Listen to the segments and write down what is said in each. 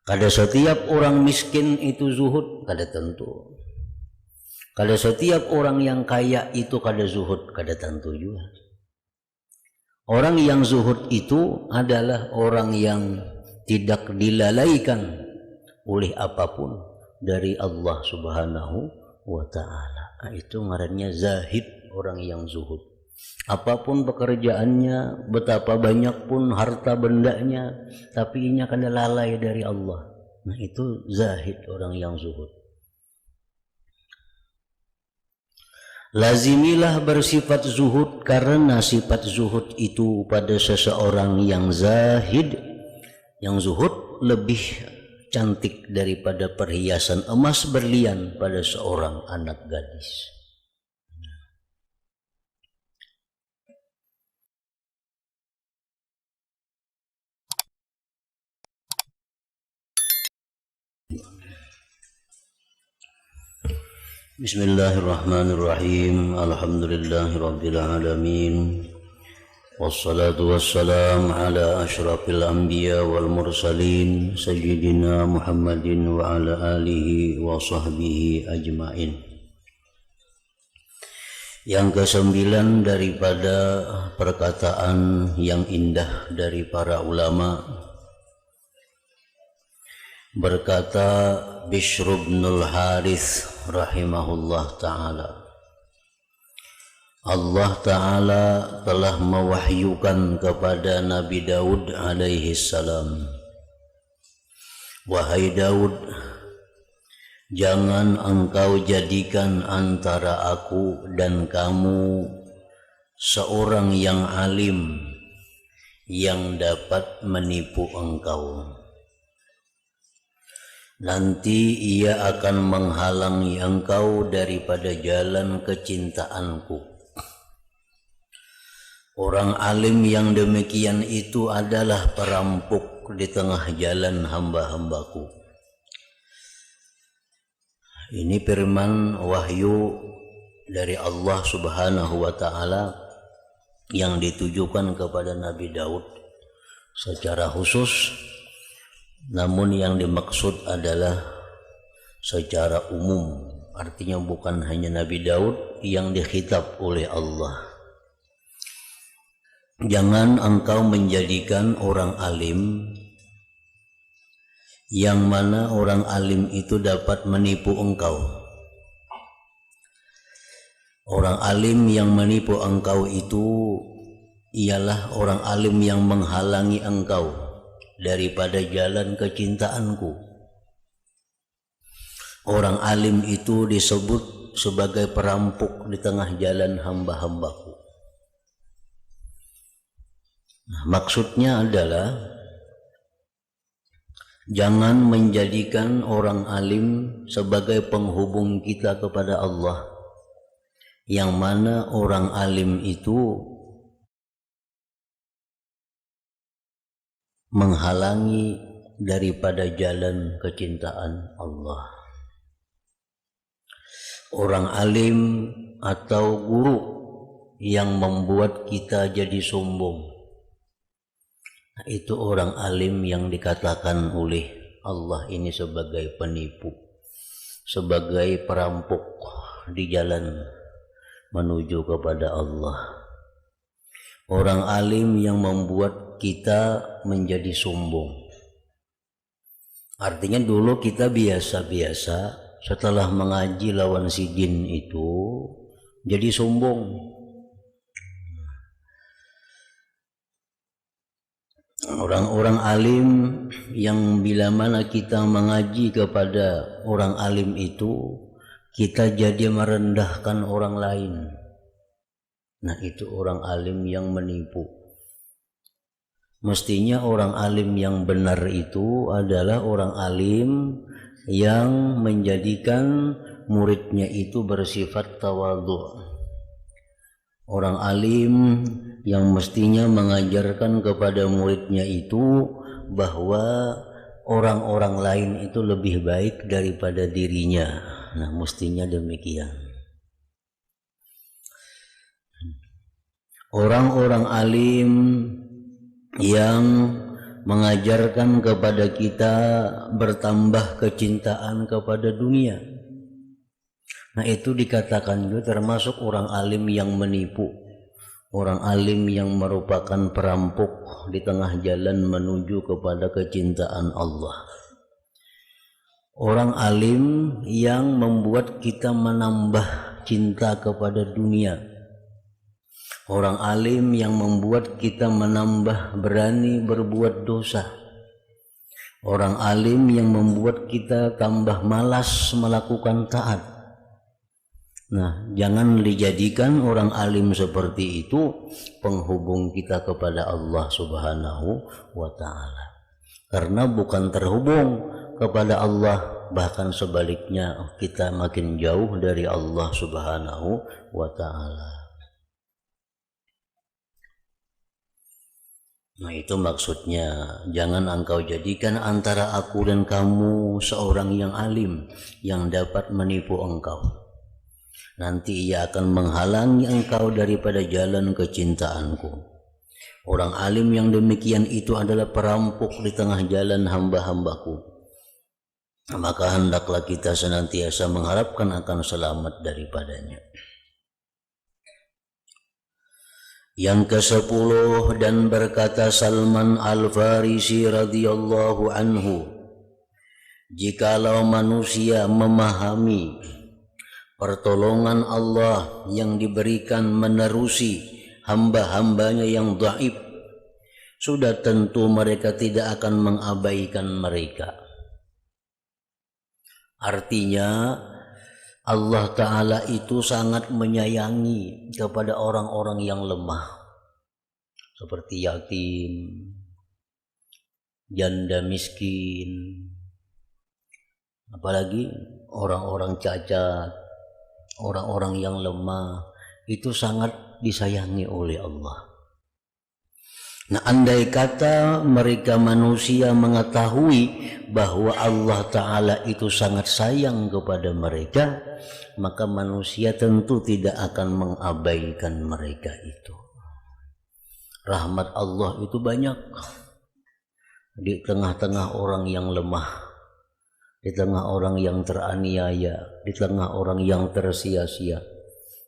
Kada setiap orang miskin itu zuhud, kada tentu. Kada setiap orang yang kaya itu kada zuhud, kada tentu juga. Orang yang zuhud itu adalah orang yang tidak dilalaikan oleh apapun dari Allah Subhanahu wa ta'ala. Nah, itu ngarannya zahid, orang yang zuhud. Apapun pekerjaannya, betapa banyak pun harta bendanya, tapi inya kada lalai dari Allah. Nah, itu zahid, orang yang zuhud. Lazimilah bersifat zuhud, karena sifat zuhud itu pada seseorang yang zahid, yang zuhud lebih cantik daripada perhiasan emas berlian pada seorang anak gadis. Bismillahirrahmanirrahim. Alhamdulillahirabbil alamin. Wassalatu wassalam ala asyrafil anbiya wal mursalin sayyidina Muhammadin wa ala alihi wa sahbihi ajmain. Yang kesembilan daripada perkataan yang indah dari para ulama, berkata Bishr bin Harith rahimahullah ta'ala, Allah ta'ala telah mewahyukan kepada Nabi Daud alaihi salam, wahai Daud, jangan engkau jadikan antara aku dan kamu seorang yang alim yang dapat menipu engkau. Nanti ia akan menghalangi engkau daripada jalan kecintaanku. Orang alim yang demikian itu adalah perampok di tengah jalan hamba-hambaku. Ini firman wahyu dari Allah Subhanahu wa ta'ala yang ditujukan kepada Nabi Daud secara khusus, namun yang dimaksud adalah secara umum. Artinya bukan hanya Nabi Daud yang dikhitab oleh Allah. Jangan engkau menjadikan orang alim yang mana orang alim itu dapat menipu engkau. Orang alim yang menipu engkau itu ialah orang alim yang menghalangi engkau daripada jalan kecintaanku. Orang alim itu disebut sebagai perampok di tengah jalan hamba-hambaku. Nah, maksudnya adalah jangan menjadikan orang alim sebagai penghubung kita kepada Allah, yang mana orang alim itu menghalangi daripada jalan kecintaan Allah. Orang alim atau guru yang membuat kita jadi sombong, nah, itu orang alim yang dikatakan oleh Allah ini sebagai penipu, sebagai perampok di jalan menuju kepada Allah. Orang alim yang membuat kita menjadi sombong. Artinya dulu kita biasa-biasa, setelah mengaji lawan si jin itu jadi sombong. Orang-orang alim yang bila mana kita mengaji kepada orang alim itu, kita jadi merendahkan orang lain. Nah, itu orang alim yang menipu. Mestinya orang alim yang benar itu adalah orang alim yang menjadikan muridnya itu bersifat tawadhu. Orang alim yang mestinya mengajarkan kepada muridnya itu bahwa orang-orang lain itu lebih baik daripada dirinya. Nah, mestinya demikian. orang-orang alim yang mengajarkan kepada kita bertambah kecintaan kepada dunia. Nah, itu dikatakan juga termasuk orang alim yang menipu, orang alim yang merupakan perampok di tengah jalan menuju kepada kecintaan Allah. Orang alim yang membuat kita menambah cinta kepada dunia. Orang alim yang membuat kita menambah berani berbuat dosa. Orang alim yang membuat kita tambah malas melakukan taat. Nah, jangan dijadikan orang alim seperti itu penghubung kita kepada Allah Subhanahu wa ta'ala. Karena bukan terhubung kepada Allah, bahkan sebaliknya kita makin jauh dari Allah Subhanahu wa ta'ala. Nah, itu maksudnya, jangan engkau jadikan antara aku dan kamu seorang yang alim yang dapat menipu engkau. Nanti ia akan menghalangi engkau daripada jalan kecintaanku. Orang alim yang demikian itu adalah perampok di tengah jalan hamba-hambaku. Maka hendaklah kita senantiasa mengharapkan akan selamat daripadanya. Yang ke-10, dan berkata Salman Al-Farisi radhiyallahu anhu, jikalau manusia memahami pertolongan Allah yang diberikan menerusi hamba-hambanya yang dhaif, sudah tentu mereka tidak akan mengabaikan mereka. Artinya Allah Ta'ala itu sangat menyayangi kepada orang-orang yang lemah, seperti yatim, janda miskin, apalagi orang-orang cacat, orang-orang yang lemah, itu sangat disayangi oleh Allah. Nah, andai kata mereka manusia mengetahui bahwa Allah Ta'ala itu sangat sayang kepada mereka, maka manusia tentu tidak akan mengabaikan mereka itu. Rahmat Allah itu banyak di tengah-tengah orang yang lemah, di tengah orang yang teraniaya, di tengah orang yang tersia-sia.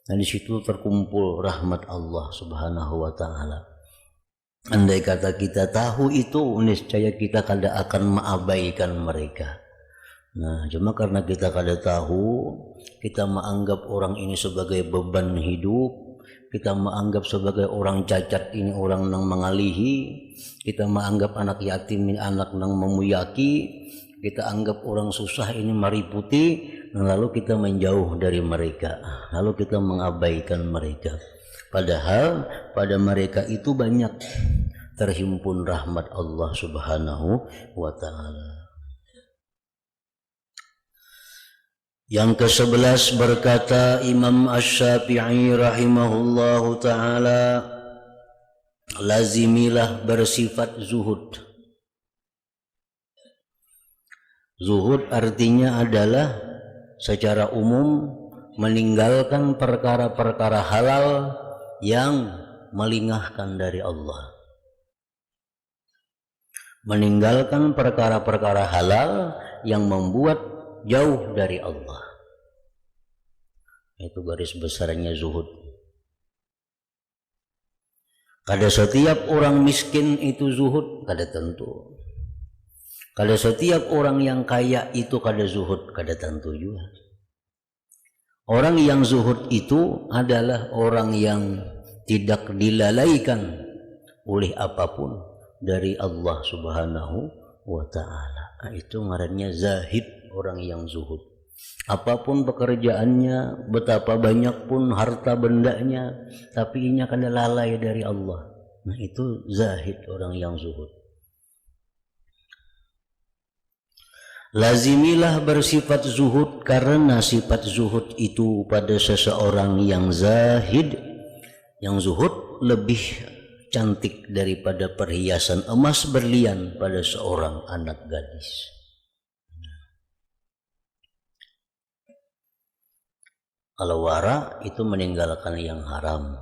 Dan di situ terkumpul rahmat Allah Subhanahu wa ta'ala. Andai kata kita tahu itu, niscaya kita kada akan mengabaikan mereka. Nah, cuma karena kita kada tahu, kita menganggap orang ini sebagai beban hidup, kita menganggap sebagai orang cacat ini orang nang mengalihi, kita menganggap anak yatim ini anak nang memuyaki, kita anggap orang susah ini mariputi, lalu kita menjauh dari mereka, lalu kita mengabaikan mereka. Padahal pada mereka itu banyak terhimpun rahmat Allah Subhanahu wa ta'ala. Yang ke-11 berkata Imam Asy-Syafi'i rahimahullahu ta'ala, lazimilah bersifat zuhud. Zuhud artinya adalah secara umum meninggalkan perkara-perkara halal yang melingahkan dari Allah. Meninggalkan perkara-perkara halal yang membuat jauh dari Allah. Itu garis besarnya zuhud. Kada setiap orang miskin itu zuhud, kada tentu. Kada setiap orang yang kaya itu kada zuhud, kada tentu juga. Orang yang zuhud itu adalah orang yang tidak dilalaikan oleh apapun dari Allah Subhanahu wa ta'ala. Nah, itu ngarannya zahid, orang yang zuhud. Apapun pekerjaannya, betapa banyak pun harta bendanya, tapi inya kada lalai dari Allah. Nah, itu zahid, orang yang zuhud. Lazimilah bersifat zuhud, karena sifat zuhud itu pada seseorang yang zahid, yang zuhud lebih cantik daripada perhiasan emas berlian pada seorang anak gadis. Kalau wara itu meninggalkan yang haram,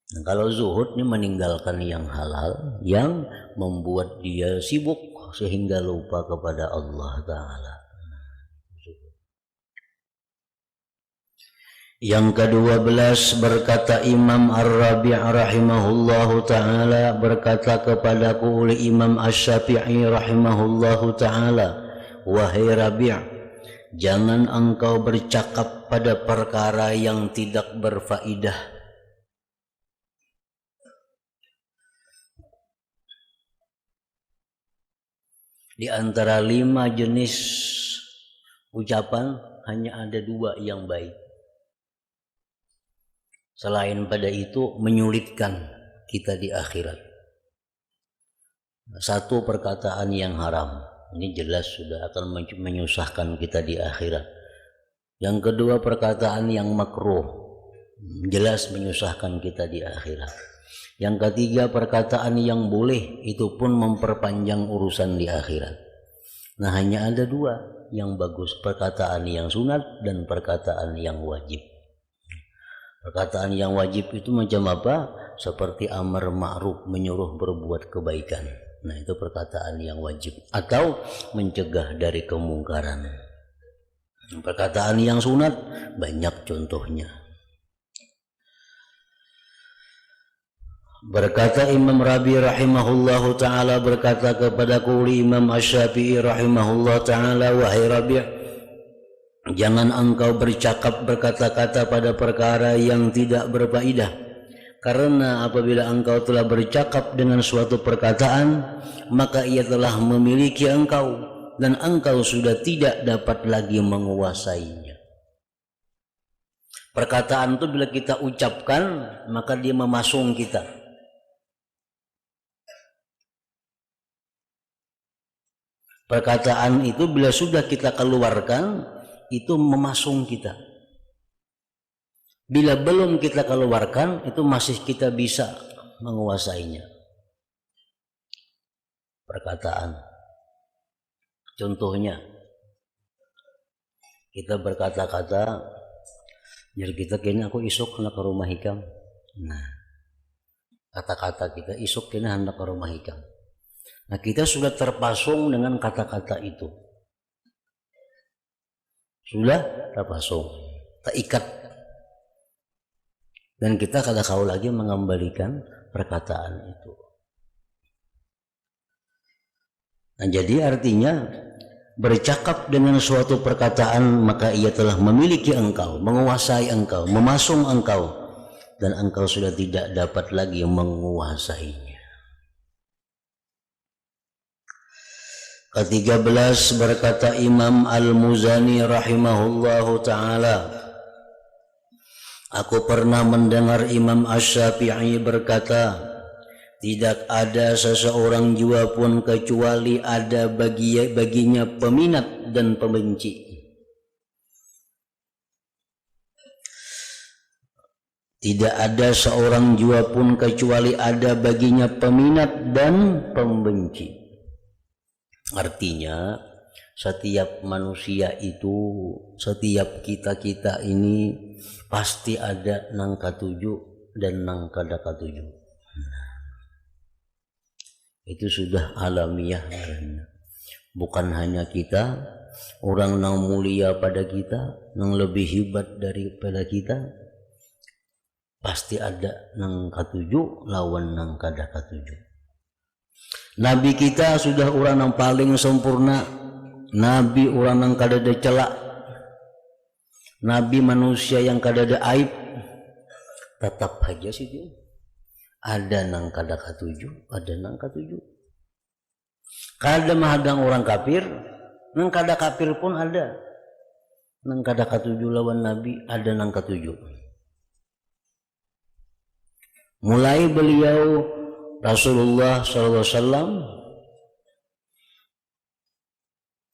Nah, kalau zuhud ini meninggalkan yang halal yang membuat dia sibuk sehingga lupa kepada Allah Ta'ala. Yang ke-12 berkata Imam Ar-Rabi' rahimahullahu ta'ala, berkata kepadaku oleh Imam Asy-Syafi'i rahimahullahu ta'ala, wahai Rabi', jangan engkau bercakap pada perkara yang tidak berfaedah. Di antara 5 jenis ucapan hanya ada 2 yang baik. Selain pada itu menyulitkan kita di akhirat. 1, perkataan yang haram. Ini jelas sudah akan menyusahkan kita di akhirat. Yang kedua, perkataan yang makruh. Jelas menyusahkan kita di akhirat. Yang ketiga, perkataan yang boleh, itu pun memperpanjang urusan di akhirat. Nah, hanya ada 2 yang bagus, perkataan yang sunat dan perkataan yang wajib. Perkataan yang wajib itu macam apa? Seperti amar ma'ruf, menyuruh berbuat kebaikan. Nah, itu perkataan yang wajib. Atau mencegah dari kemungkaran. Perkataan yang sunat banyak contohnya. Berkata Imam Rabi rahimahullahu ta'ala, berkata kepadaku Imam Asy-Syafi'i rahimahullahu ta'ala, wahai Rabi', jangan engkau bercakap berkata-kata pada perkara yang tidak berfaedah, karena apabila engkau telah bercakap dengan suatu perkataan, maka ia telah memiliki engkau dan engkau sudah tidak dapat lagi menguasainya. Perkataan itu bila kita ucapkan, maka dia memasung kita. Perkataan itu bila sudah kita keluarkan, itu memasung kita. Bila belum kita keluarkan, itu masih kita bisa menguasainya. Perkataan. Contohnya, kita berkata-kata, jadi kita kena aku isuk hendak ke rumah hikam. Nah, kata-kata kita isuk kena hendak ke rumah hikam. Nah, kita sudah terpasung dengan kata-kata itu. Sudah terpasung, terikat. Dan kita kada kau lagi mengembalikan perkataan itu. Nah, jadi artinya bercakap dengan suatu perkataan, maka ia telah memiliki engkau, menguasai engkau, memasung engkau, dan engkau sudah tidak dapat lagi menguasainya. Ke-13 berkata Imam Al-Muzani rahimahullahu ta'ala, aku pernah mendengar Imam Asy-Syafi'i berkata, tidak ada seseorang jua pun kecuali ada baginya peminat dan pembenci. Tidak ada seorang jua pun kecuali ada baginya peminat dan pembenci. Artinya setiap manusia itu, setiap kita ini pasti ada nang katuju dan nang kada katuju. Itu sudah alamiah. Bukan hanya kita, orang nang mulia pada kita, nang lebih hebat daripada kita, pasti ada nang katuju lawan nang kada katuju. Nabi kita sudah orang yang paling sempurna. Nabi orang yang kada ada celak. Nabi manusia yang kada ada aib. Tetap aja sih dia. Ada nang kada katuju, ada nang katuju. Kada mahadang orang kafir, nang kada kafir pun ada. Nang kada katuju lawan Nabi, ada nang katuju. Mulai beliau Rasulullah SAW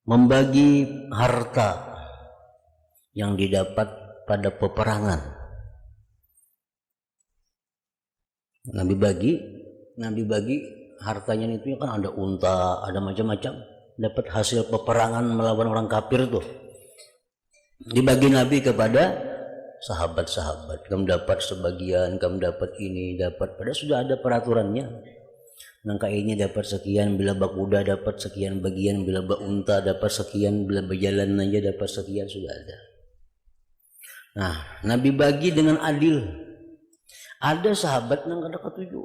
membagi harta yang didapat pada peperangan. Nabi bagi hartanya itu kan ada unta, ada macam-macam. Dapat hasil peperangan melawan orang kafir tuh. Dibagi Nabi kepada sahabat-sahabat, kamu dapat sebagian, kamu dapat ini, dapat, padahal sudah ada peraturannya. Nangka ini dapat sekian, bila bakuda dapat sekian bagian, bila unta dapat sekian, bila berjalan aja dapat sekian, sudah ada. Nah, Nabi bagi dengan adil. Ada sahabat yang kada ketujuh.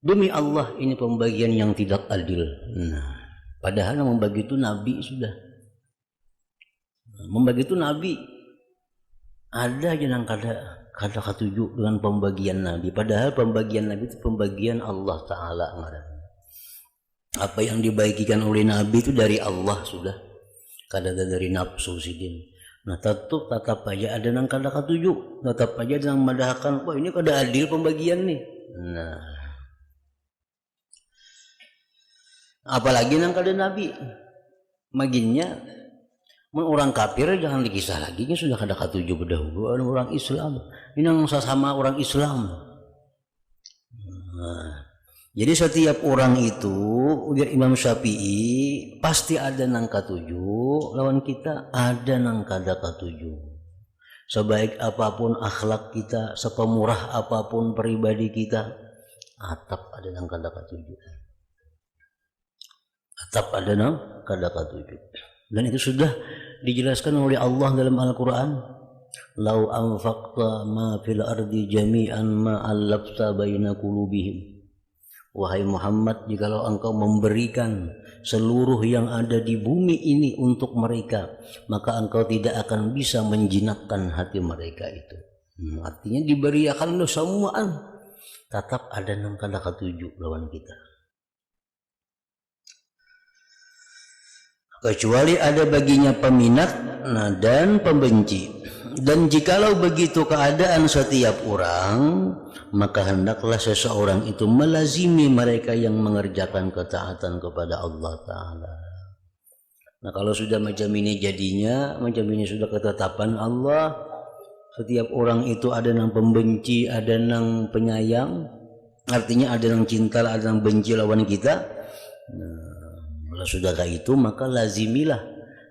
Demi Allah, ini pembagian yang tidak adil. Nah, padahal yang membagi itu Nabi sudah. Membagi itu Nabi. Ada aja yang kada ketujuh dengan pembagian Nabi. Padahal pembagian Nabi itu pembagian Allah Ta'ala. Apa yang dibagikan oleh Nabi itu dari Allah sudah. Kada dari nafsu sidin. Nah tetap aja ada yang kada ketujuh. Tetap aja ada yang madahkan. Wah ini kada adil pembagian nih. Nah. Apalagi yang kada Nabi. Maginnya orang kafir jangan dikisah lagi, ini sudah kada ketujuh berdahulu. Orang Islam ini yang sama orang Islam. Nah, jadi setiap orang itu ujar Imam Syafi'i pasti ada nang ketujuh, lawan kita ada nang kada ketujuh. Sebaik apapun akhlak kita, sepemurah apapun pribadi kita, tetap ada nang kada ketujuh. Tetap ada nang kada ketujuh. Dan itu sudah dijelaskan oleh Allah dalam Al-Quran. Lau anfaqta ma fil ardi jami'an ma allafta baina qulubihim. Wahai Muhammad, jikalau engkau memberikan seluruh yang ada di bumi ini untuk mereka, maka engkau tidak akan bisa menjinakkan hati mereka itu. Artinya diberikan lo semuaan, tetap ada yang kada ketujuh lawan kita. Kecuali ada baginya peminat dan pembenci. Dan jikalau begitu keadaan setiap orang, maka hendaklah seseorang itu melazimi mereka yang mengerjakan ketaatan kepada Allah Ta'ala. Nah kalau sudah macam ini jadinya, macam ini sudah ketetapan Allah, setiap orang itu ada yang pembenci, ada yang penyayang, artinya ada yang cinta, ada yang benci lawan kita. Nah, kalau sudah kayak itu maka lazimilah,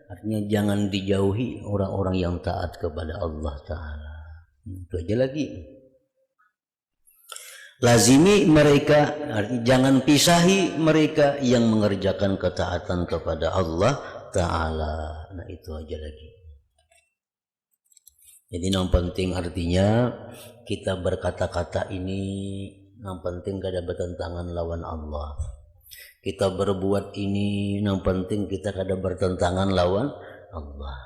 artinya jangan dijauhi orang-orang yang taat kepada Allah Ta'ala. Itu aja lagi. Lazimi mereka, artinya jangan pisahi mereka yang mengerjakan ketaatan kepada Allah Ta'ala. Nah itu aja lagi. Jadi yang penting artinya kita berkata-kata ini yang penting kada bertentangan lawan Allah. Kita berbuat ini yang penting kita kada bertentangan lawan Allah.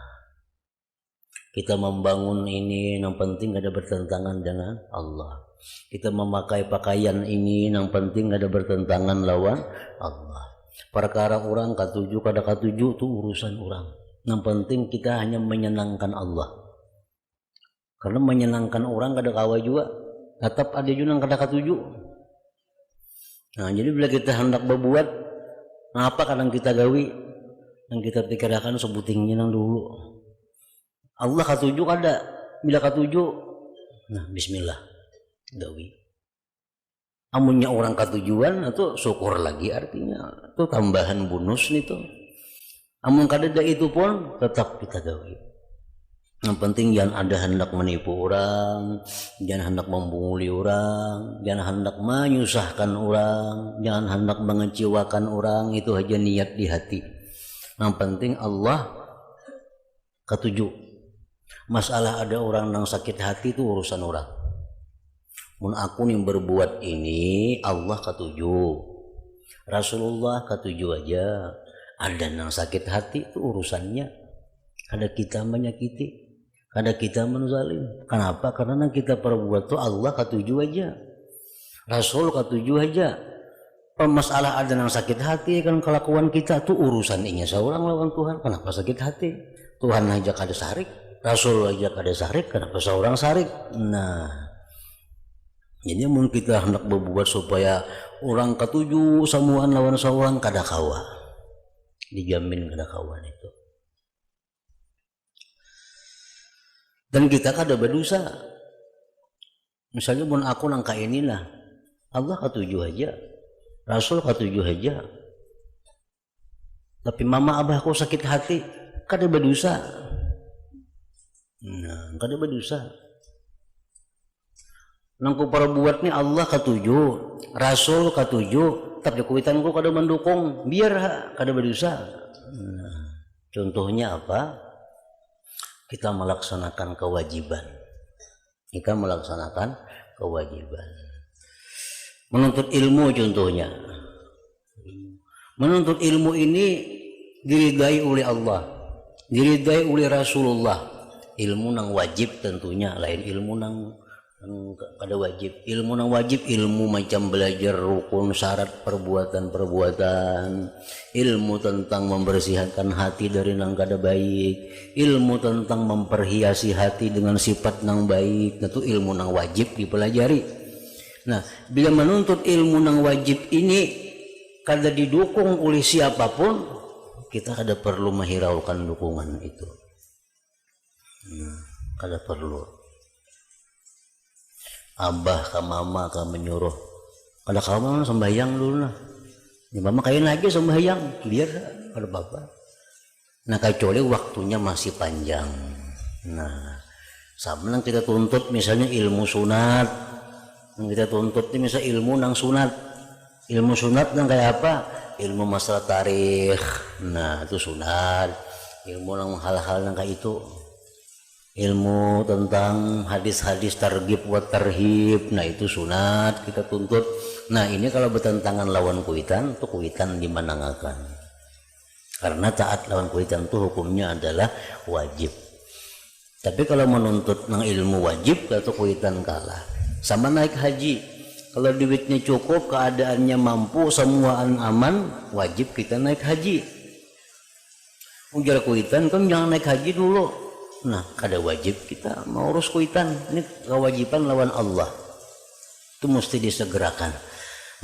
Kita membangun ini yang penting kada bertentangan dengan Allah. Kita memakai pakaian ini yang penting kada bertentangan lawan Allah. Perkara orang ketujuh kada ketujuh itu urusan orang. Yang penting kita hanya menyenangkan Allah. Karena menyenangkan orang kada kawa juga. Tetap ada juga yang kada ketujuh. Nah jadi bila kita hendak berbuat, apa kadang kita gawi, yang kita pikirkan sebutingnya nang dulu. Allah ketujuh kada, bila ketujuh, nah Bismillah, gawi. Amunnya orang ketujuan, itu syukur lagi artinya, itu tambahan bonus nih tuh. Amun kada itu pun tetap kita gawi. Yang penting jangan ada hendak menipu orang, jangan hendak membunguli orang, jangan hendak menyusahkan orang, jangan hendak mengecewakan orang, itu aja niat di hati. Yang penting Allah ketujuh. Masalah ada orang yang sakit hati itu urusan orang. Mun aku yang berbuat ini Allah ketujuh, Rasulullah ketujuh aja. Ada yang sakit hati itu urusannya. Ada kita menyakiti, kada kita menzalim. Kenapa? Karena kita perbuat itu Allah ketujuh aja, Rasul ketujuh aja. Masalah ada yang sakit hati kan kelakuan kita tuh urusan ini seorang lawan Tuhan. Kenapa sakit hati? Tuhan aja kada sarik, Rasul aja kada sarik, kenapa seorang sarik? Nah, jadi mungkin kita hendak berbuat supaya orang ketujuh samuan lawan seorang kada kawa, dijamin kada kawan itu. Dan kita kada berdosa. Misalnya pun aku nangka inilah, Allah ketujuh aja, Rasul ketujuh aja. Tapi mama abahku sakit hati, kada berdosa. Nah, kada berdosa. Nangku perbuat ni Allah katuju, Rasul katuju, tapi kuitanku kada mendukung, biar kada berdosa. Nah, contohnya apa? Kita melaksanakan kewajiban. Kita melaksanakan kewajiban. Menuntut ilmu contohnya. Menuntut ilmu ini diridai oleh Allah, diridai oleh Rasulullah. Ilmu nang wajib tentunya, lain ilmu nang kada wajib. Ilmu nang wajib ilmu macam belajar rukun syarat perbuatan-perbuatan, ilmu tentang membersihkan hati dari nang kada baik, ilmu tentang memperhiasi hati dengan sifat nang baik. Itu ilmu nang wajib dipelajari. Nah, bila menuntut ilmu nang wajib ini kada didukung oleh siapapun, kita kada perlu menghiraukan dukungan itu. Kada perlu. Abah ke mama ke menyuruh, kada kamu sembahyang dulu nah. Ya mama kain lagi sembahyang, biar kada apa-apa. Nah, kecuali waktunya masih panjang. Nah, sama yang kita tuntut misalnya ilmu sunat, yang kita tuntut ini misalnya ilmu nang sunat. Ilmu sunat nang kayak apa? Ilmu masalah tarikh. Nah, itu sunat. Ilmu nang hal-hal nang kayak itu. Ilmu tentang hadis-hadis targhib wa tarhib. Nah, itu sunat kita tuntut. Nah, ini kalau bertentangan lawan kuitan, itu kuitan dimenangakan. Karena taat lawan kuitan itu hukumnya adalah wajib. Tapi kalau menuntut nang ilmu wajib, itu kuitan kalah. Sama naik haji. Kalau duitnya cukup, keadaannya mampu, semuaan aman, wajib kita naik haji. Ujar kuitan, kan jangan naik haji dulu. Nah, kada wajib kita mau urus kuitan. Ini kewajiban lawan Allah. Itu mesti disegerakan,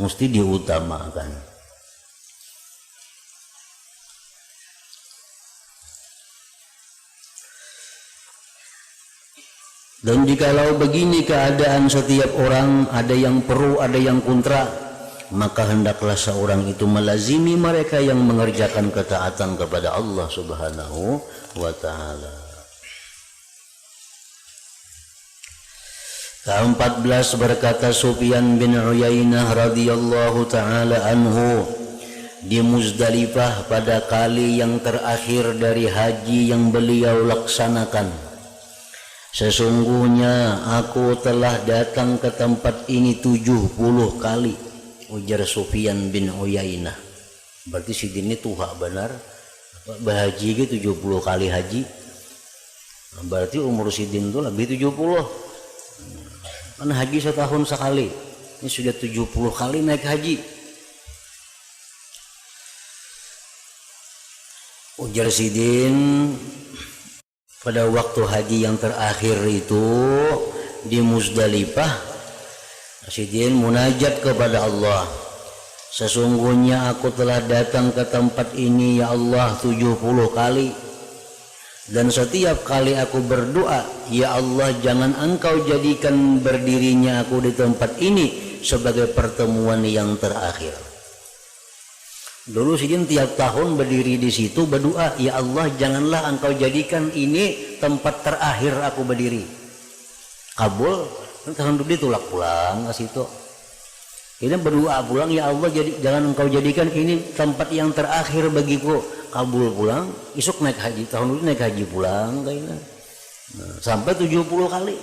mesti diutamakan. Dan jikalau begini keadaan setiap orang, ada yang pro, ada yang kontra, maka hendaklah seorang itu melazimi mereka yang mengerjakan ketaatan kepada Allah Subhanahu wa ta'ala. Ke-14 berkata Sufyan bin Uyainah radhiyallahu ta'ala anhu, di Muzdalifah pada kali yang terakhir dari haji yang beliau laksanakan, sesungguhnya aku telah datang ke tempat ini 70 kali, ujar Sufyan bin Uyainah. Berarti si dini tuha benar berhaji ke 70 kali haji. Berarti umur sidin itu lebih 70. Karena haji setahun sekali, ini sudah 70 kali naik haji. Ujar sidin, pada waktu haji yang terakhir itu di Muzdalifah, sidin munajat kepada Allah, sesungguhnya aku telah datang ke tempat ini ya Allah 70 kali. Dan setiap kali aku berdoa, ya Allah jangan engkau jadikan berdirinya aku di tempat ini sebagai pertemuan yang terakhir. Dulu sidin tiap tahun berdiri di situ berdoa, ya Allah janganlah engkau jadikan ini tempat terakhir aku berdiri. Kabul, tahun dulu ditolak pulang ke situ. Ini berdoa pulang, ya Allah jangan engkau jadikan ini tempat yang terakhir bagiku. Kabul pulang, isuk naik haji, tahun dulu naik haji pulang kayaknya. Nah, sampai 70 kali.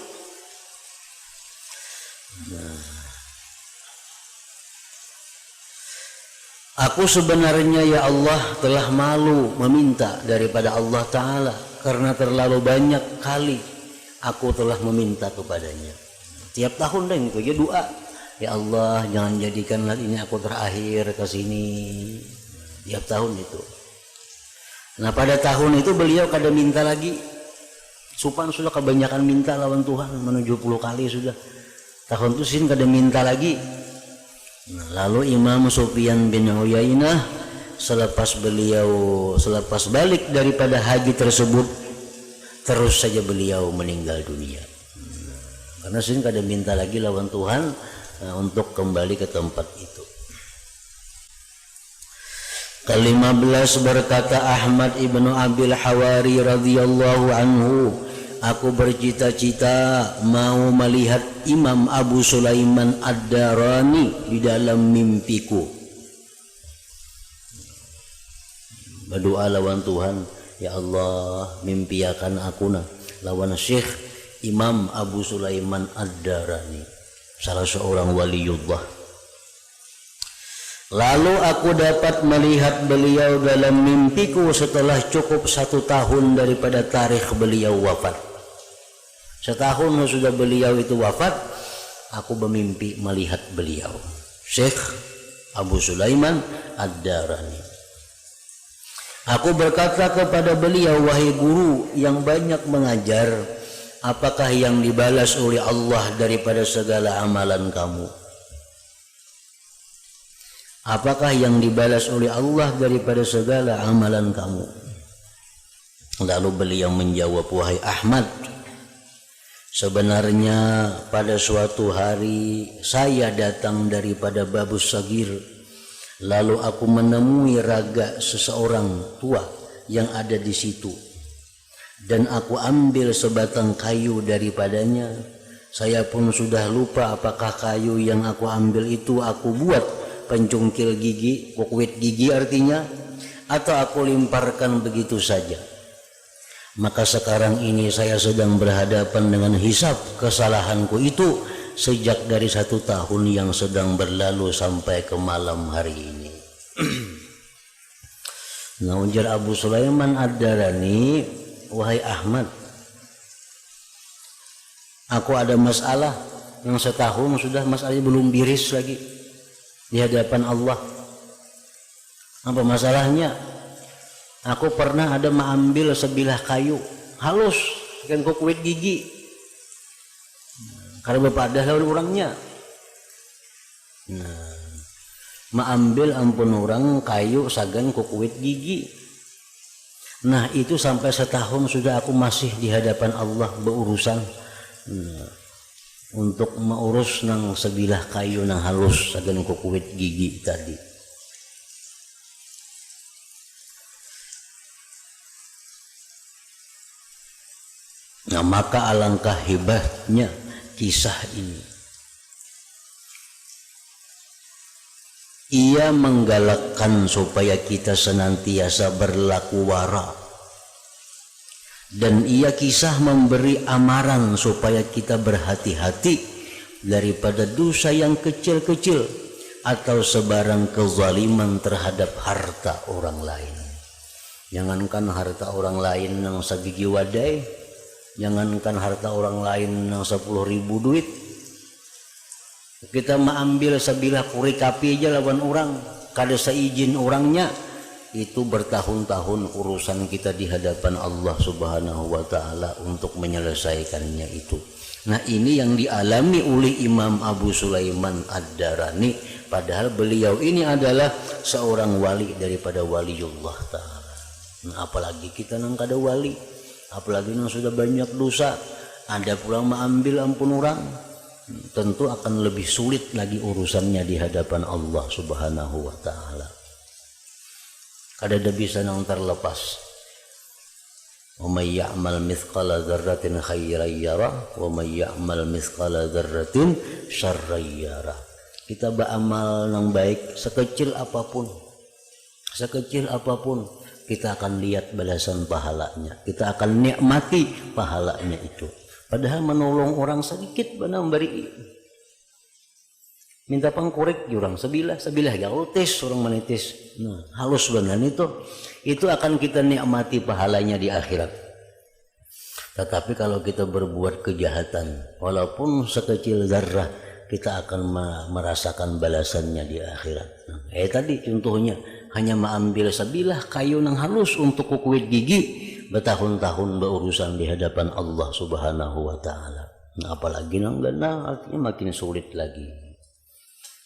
Nah, aku sebenarnya ya Allah telah malu meminta daripada Allah Ta'ala, karena terlalu banyak kali aku telah meminta kepadanya. Tiap tahun deh aku aja doa, ya Allah jangan jadikanlah ini aku terakhir ke sini. Tiap tahun itu. Nah, pada tahun itu beliau kada minta lagi. Supan sudah kebanyakan minta lawan Tuhan, 70 kali sudah. Tahun itu sin kada minta lagi. Nah, lalu Imam Sufyan bin Uyainah selepas balik daripada haji tersebut, terus saja beliau meninggal dunia. Karena sin kada minta lagi lawan Tuhan untuk kembali ke tempat itu. Ke-15 berkata Ahmad ibnu Abil Hawari radhiyallahu anhu, aku bercita-cita mau melihat Imam Abu Sulaiman Ad-Darani di dalam mimpiku. Berdoa lawan Tuhan, ya Allah, mimpiakan aku na lawan Syekh Imam Abu Sulaiman Ad-Darani, salah seorang waliullah. Lalu aku dapat melihat beliau dalam mimpiku setelah cukup 1 tahun daripada tarikh beliau wafat. Setahun sudah beliau itu wafat, aku bermimpi melihat beliau, Syekh Abu Sulaiman Ad-Darani. Aku berkata kepada beliau, wahai guru yang banyak mengajar, apakah yang dibalas oleh Allah daripada segala amalan kamu? Apakah yang dibalas oleh Allah daripada segala amalan kamu? Lalu beliau menjawab, wahai Ahmad, sebenarnya pada suatu hari saya datang daripada Babus Sagir, lalu aku menemui raga seseorang tua yang ada di situ, dan aku ambil sebatang kayu daripadanya. Saya pun sudah lupa apakah kayu yang aku ambil itu aku buat pencungkil gigi, kukuit gigi artinya, atau aku limparkan begitu saja. Maka sekarang ini saya sedang berhadapan dengan hisab kesalahanku itu sejak dari 1 tahun yang sedang berlalu sampai ke malam hari ini. Nah, ujar Abu Sulaiman Ad-Darani, wahai Ahmad, aku ada masalah yang setahun sudah masalahnya belum beres lagi di hadapan Allah. Apa masalahnya? Aku pernah ada mengambil sebilah kayu halus dengan kukuit gigi, karena bepadah lawan orangnya. Nah, mengambil ampun orang kayu sagan kukuit gigi. Nah, itu sampai setahun sudah aku masih di hadapan Allah berurusan. Nah, untuk mengurus nang sebilah kayu nang halus sagan kukuit gigi tadi. Nah, maka alangkah hebatnya kisah ini. Ia menggalakkan supaya kita senantiasa berlaku wara, dan ia kisah memberi amaran supaya kita berhati-hati daripada dosa yang kecil-kecil atau sebarang kezaliman terhadap harta orang lain. Jangankan harta orang lain yang sagigi wadai, jangankan harta orang lain yang 10.000 duit, kita mengambil sebilah kurik api aja lawan orang, kada seizin orangnya, itu bertahun-tahun urusan kita di hadapan Allah Subhanahu wa Ta'ala untuk menyelesaikannya itu. Nah, ini yang dialami oleh Imam Abu Sulaiman Ad-Darani, padahal beliau ini adalah seorang wali daripada waliullah Ta'ala. Nah, apalagi kita nang kada wali, apalagi nang sudah banyak dosa, ada pula mengambil ampun orang, tentu akan lebih sulit lagi urusannya di hadapan Allah Subhanahu wa Ta'ala. Kada ada bisa nang terlepas. Wa may ya'mal mithqala dzarratin khairan yara wa may ya'mal mithqala dzarratin syarran yara. Kita beramal yang baik sekecil apapun, kita akan lihat balasan pahalanya, kita akan nikmati pahalanya itu. Padahal menolong orang sedikit benar beri, minta pangkurik jurang sebilah jauh tes orang menitis. Nah, halus benar itu akan kita nikmati pahalanya di akhirat. Tetapi kalau kita berbuat kejahatan walaupun sekecil zarrah, kita akan merasakan balasannya di akhirat. Nah, tadi contohnya hanya mengambil sebilah kayu yang halus untuk kukuit gigi, bertahun-tahun berurusan di hadapan Allah Subhanahu wa Ta'ala. Nah, apalagi nang gana, artinya makin sulit lagi.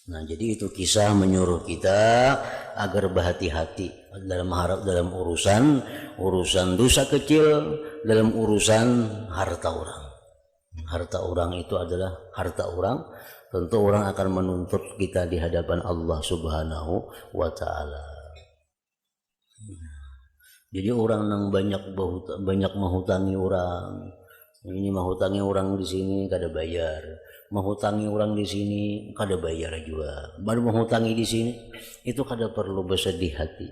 Nah, jadi itu kisah menyuruh kita agar berhati-hati dalam urusan dosa kecil, dalam urusan harta orang. Harta orang itu adalah harta orang, tentu orang akan menuntut kita di hadapan Allah Subhanahu wa Ta'ala. Jadi orang yang banyak menghutangi orang, Ini menghutangi orang di sini kada bayar, menghutangi orang di sini kada bayar juga. Baru menghutangi di sini itu kada perlu bersedih hati.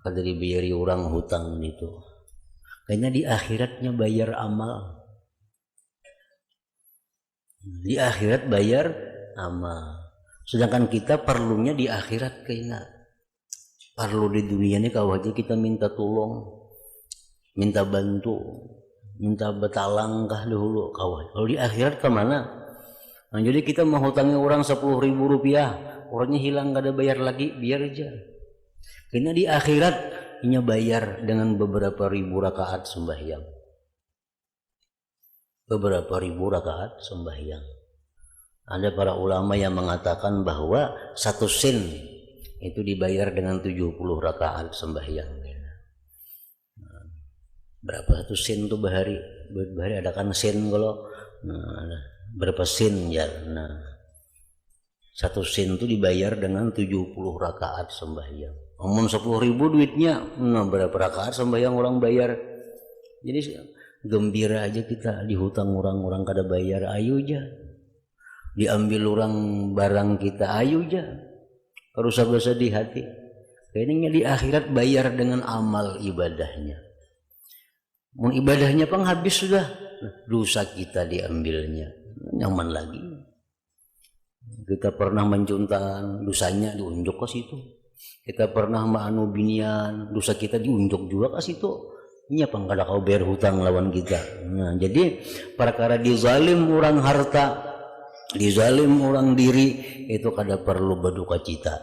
Kada dibayari orang hutang itu. Karena di akhiratnya bayar amal. Di akhirat bayar amal. Sedangkan kita perlunya di akhirat kayaknya. Perlu di dunia ini kau aja kita minta tolong, minta bantu, minta betalangkah dahulu kawan. Kalau di akhirat kemana? Nah, jadi kita menghutangi orang 10.000 rupiah, orangnya hilang gak ada bayar lagi, biar aja. Karena di akhirat ini bayar dengan beberapa ribu rakaat sembahyang. Beberapa ribu rakaat sembahyang. Ada para ulama yang mengatakan bahwa 1 sen itu dibayar dengan 70 rakaat sembahyang. Berapa 1 sen tuh bahari? Bahari ada kan sen kalau berapa sen ya? Nah, 1 sen itu dibayar dengan 70 rakaat sembahyang. Ngomong 10.000 duitnya, nah berapa rakaat sembahyang orang bayar? Jadi gembira aja kita dihutang orang kada bayar, ayo aja. Diambil orang barang kita, ayo aja. Harus bersedih hati. Kayaknya di akhirat bayar dengan amal ibadahnya. Mau ibadahnya pang habis sudah, dosa kita diambilnya, nyaman lagi. Kita pernah mencuntan, dosanya diunjuk ke situ. Kita pernah ma'anu binian, dosa kita diunjuk juga ke situ. Ini apa kada kau bayar hutang lawan kita. Nah, jadi perkara dizalim orang harta, dizalim orang diri itu kada perlu berduka cita.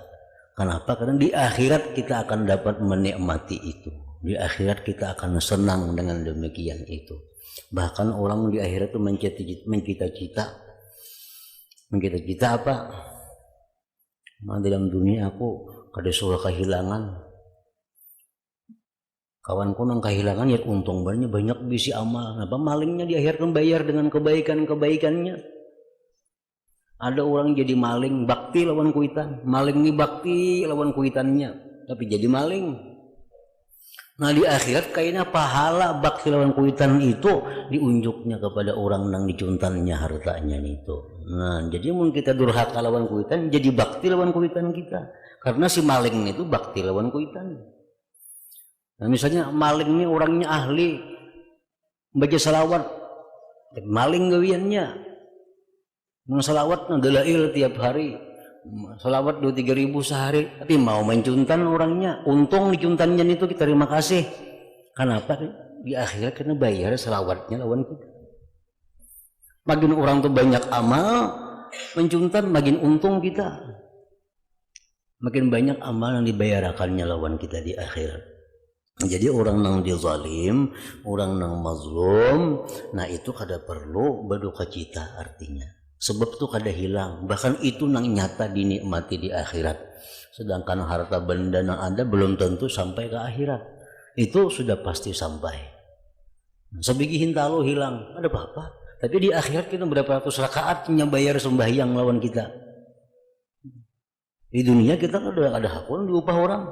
Kenapa? Karena di akhirat kita akan dapat menikmati itu. Di akhirat kita akan senang dengan demikian itu. Bahkan orang di akhirat itu mencita-cita apa? Dalam dunia aku kada suka kehilangan. Kawanku nang kehilangan ya untung banyak bisi amal. Apa malingnya di akhirat kan bayar dengan kebaikan-kebaikannya. Ada orang jadi maling bakti lawan kuitan, maling ini bakti lawan kuitannya, tapi jadi maling. Nah di akhirat kayaknya pahala bakti lawan kuitan itu diunjuknya kepada orang nang dicuntannya hartanya itu. Nah jadi mungkin kita durhaka lawan kuitan, jadi bakti lawan kuitan kita, karena si maling itu bakti lawan kuitan. Nah misalnya maling ini orangnya ahli baca salawat, maling gawiannya. Salawat dalail tiap hari, salawat 2-3 ribu sehari, tapi mau mencuntan orangnya, untung dicuntannya itu kita terima kasih. Kenapa? Di akhirat kena bayar salawatnya lawan kita. Makin orang tuh banyak amal mencuntan, makin untung kita. Makin banyak amal yang dibayarkannya lawan kita di akhirat. Jadi orang nang dizalim, orang nang mazlum, nah itu kada perlu berduka cita artinya. Sebab itu kada hilang, bahkan itu nang nyata dinikmati di akhirat. Sedangkan harta benda yang ada belum tentu sampai ke akhirat. Itu sudah pasti sampai. Sebigi hintalo hilang, ada apa-apa. Tapi di akhirat kita berapa ratus rakaat bayar sembahyang lawan kita. Di dunia kita kan ada hakun diupah orang.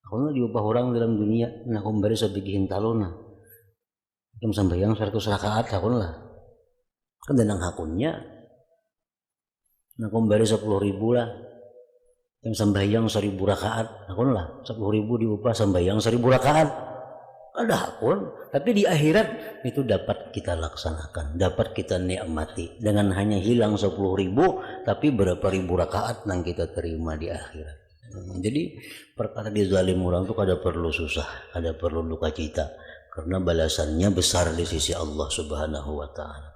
Hakun diupah orang dalam dunia. Nah kumbari sebigi hintalo nah. Yang sembahyang 100 rakaat hakun lah. Kan danang hakunnya, nah kumbari 10.000 lah, yang sembahyang 1.000 rakaat, hakun lah 10.000 diupah sembahyang 1.000 rakaat, ada hakun. Tapi di akhirat itu dapat kita laksanakan, dapat kita nikmati dengan hanya hilang 10.000, tapi berapa ribu rakaat yang kita terima di akhirat. Jadi perkara dizalim orang itu kada perlu susah, kada perlu duka cita, karena balasannya besar di sisi Allah Subhanahu wa Ta'ala.